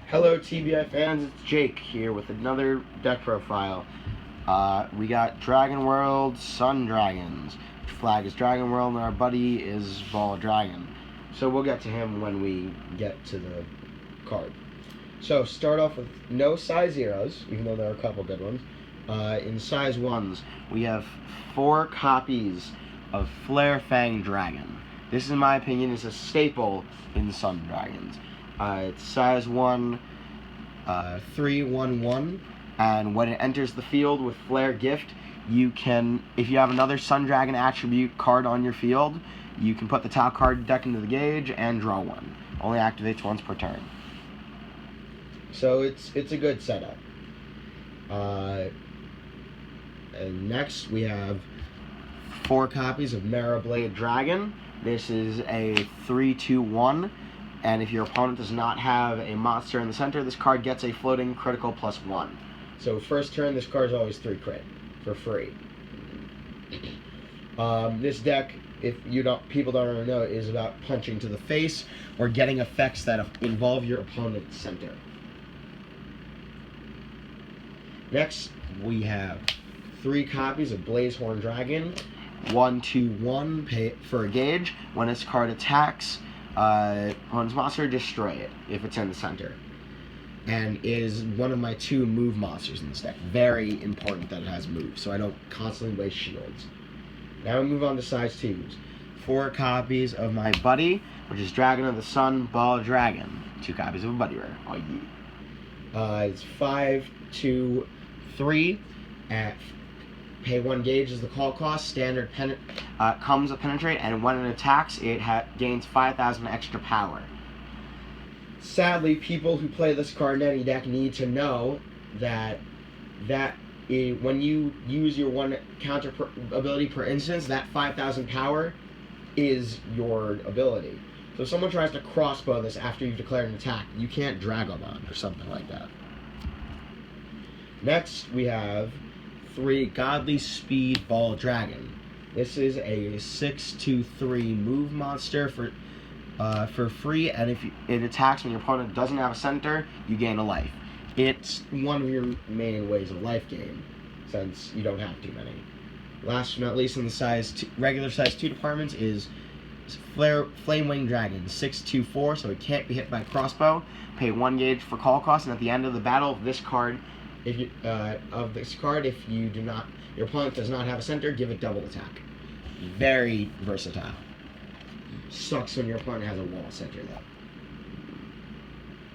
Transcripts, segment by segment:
Hello TBI fans, it's Jake here with another deck profile. We got Dragon World Sun Dragons. Flag is Dragon World and our buddy is Ball Dragon. So we'll get to him when we get to the card. So start off with no size zeros, even though there are a couple good ones. In size ones, we have 4 copies of Flare Fang Dragon. This, in my opinion, is a staple in Sun Dragons. It's size 1, 3/1/1, and when it enters the field with Flare Gift, you can, if you have another Sun Dragon attribute card on your field, you can put the top card deck into the gauge and draw one. Only activates once per turn. So it's a good setup. And next we have 4 copies of Blade Dragon. This is a 3/2/1. And if your opponent does not have a monster in the center, this card gets a floating critical +1. So first turn, this card is always 3 crit for free. This deck, if people don't really know, is about punching to the face or getting effects that involve your opponent's center. Next, we have 3 copies of Blazehorn Dragon. 1/2/1, pay for a gauge. When this card attacks, opponent's monster, destroy it if it's in the center. And it is one of my 2 move monsters in this deck. Very important that it has moves, so I don't constantly waste shields. Now we move on to size 2s. 4 copies of my buddy, which is Dragon of the Sun, Ball Dragon. 2 copies of a buddy rare. Oh yeah. It's 5/2/3 at pay 1 gauge is the call cost. Standard comes with Penetrate, and when it attacks, it gains 5,000 extra power. Sadly, people who play this card in any deck need to know that when you use your 1 counter ability per instance, that 5,000 power is your ability. So if someone tries to crossbow this after you've declared an attack, you can't Dragonball or something like that. Next, we have 3 Godly Speedball Dragon. This is a 6/2/3 move monster for free, and if it attacks when your opponent doesn't have a center, you gain a life. It's one of your main ways of life gain, since you don't have too many. Last but not least, in the regular size 2 departments is Flamewing Dragon, 6/2/4, so it can't be hit by crossbow. Pay 1 gauge for call cost, and at the end of the battle of this card, if your opponent does not have a center, give it double attack. Very versatile. Sucks when your opponent has a wall center though.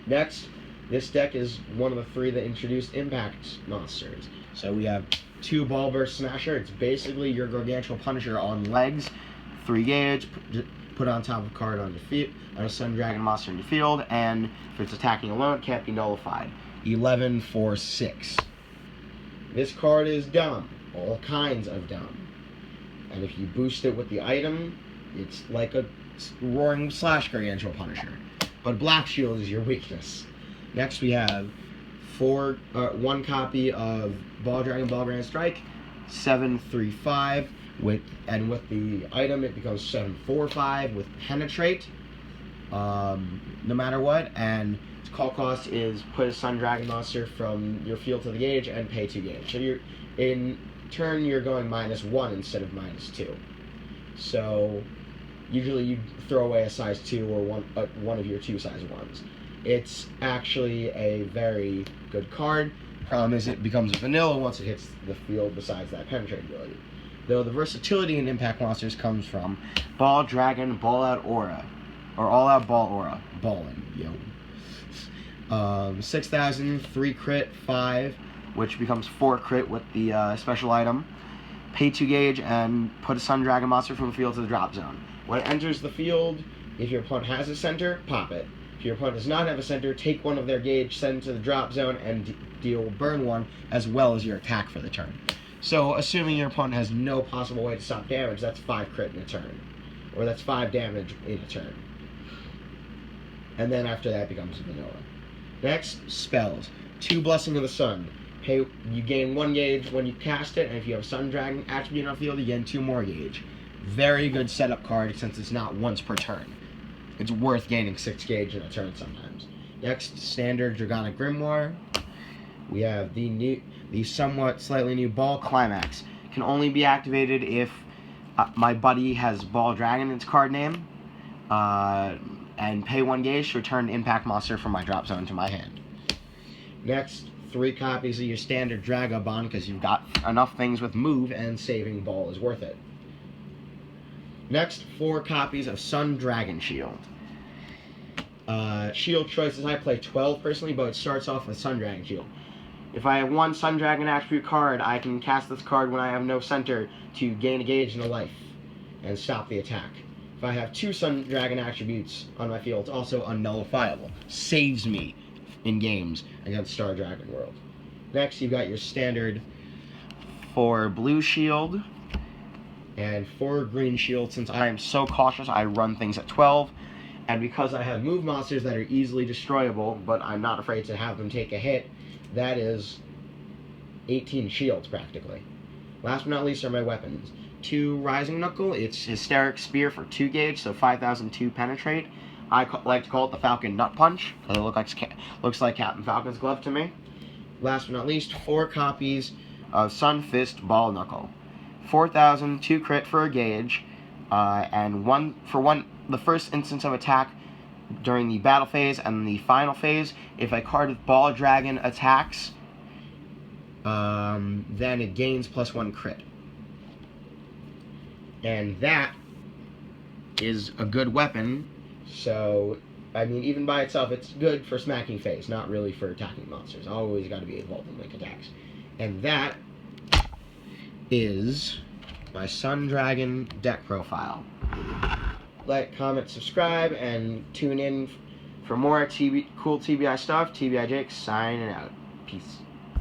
Next, this deck is one of the 3 that introduced impact monsters. So we have 2 Ball Burst Smasher. It's basically your Gargantuan Punisher on legs. 3 gauge, put on top of a card on a Sun Dragon monster in the field, and if it's attacking alone, it can't be nullified. 11/4/6. This card is dumb. All kinds of dumb. And if you boost it with the item, it's like a roaring slash Gargantuan Punisher. But Black Shield is your weakness. Next we have 1 copy of Ball Dragon Ball Grand Strike, 7/3/5. With the item, it becomes 7/4/5 with Penetrate, no matter what. And its call cost is put a Sun Dragon monster from your field to the gauge and pay 2 gauge. So in turn you're going -1 instead of -2. So usually you throw away a size 2 or one of your 2 size 1s. It's actually a very good card. Problem is it becomes vanilla once it hits the field besides that Penetrate ability. Though the versatility in impact monsters comes from Ball Dragon, Ball Out Aura, or All Out Ball Aura, balling, yo. 6,000, 3 crit, 5, which becomes 4 crit with the special item. Pay 2 gauge and put a Sun Dragon monster from the field to the drop zone. When it enters the field, if your opponent has a center, pop it. If your opponent does not have a center, take 1 of their gauge, send it to the drop zone, and deal burn 1 as well as your attack for the turn. So, assuming your opponent has no possible way to stop damage, that's 5 crit in a turn. Or that's 5 damage in a turn. And then after that, it becomes vanilla. Next, spells. 2 Blessing of the Sun. You gain 1 gauge when you cast it, and if you have a Sun Dragon attribute on the field, you gain 2 more gauge. Very good setup card since it's not once per turn. It's worth gaining 6 gauge in a turn sometimes. Next, standard Dragonic Grimoire. We have the somewhat slightly new Ball Climax. Can only be activated if my buddy has Ball Dragon in its card name, and pay 1 gauge to return an impact monster from my drop zone to my hand. Next, 3 copies of your standard Dragonball, because you've got enough things with move, and saving Ball is worth it. Next, 4 copies of Sun Dragon Shield. Shield choices, I play 12 personally, but it starts off with Sun Dragon Shield. If I have 1 Sun Dragon attribute card, I can cast this card when I have no center to gain a gauge and a life, and stop the attack. If I have 2 Sun Dragon attributes on my field, it's also unnullifiable. Saves me in games against Star Dragon World. Next, you've got your standard 4 blue shield and 4 green shield. Since I am so cautious, I run things at 12. And because I have move monsters that are easily destroyable, but I'm not afraid to have them take a hit, that is 18 shields practically. Last but not least are my weapons. 2 Rising Knuckle, it's Hysteric Spear for 2 gauge, so 5002 penetrate. I like to call it the Falcon Nut Punch, because it looks like Captain Falcon's glove to me. Last but not least, 4 copies of Sun Fist Ball Knuckle. 4002 crit for a gauge, and the first instance of attack during the battle phase and the final phase. If a card with Ball Dragon attacks, then it gains +1 crit. And that is a good weapon. So, I mean, even by itself, it's good for smacking phase, not really for attacking monsters. Always got to be involved in link attacks. And that is my Sun Dragon deck profile. Like, comment, subscribe, and tune in for more cool TBI stuff. TBI Jake signing out. Peace.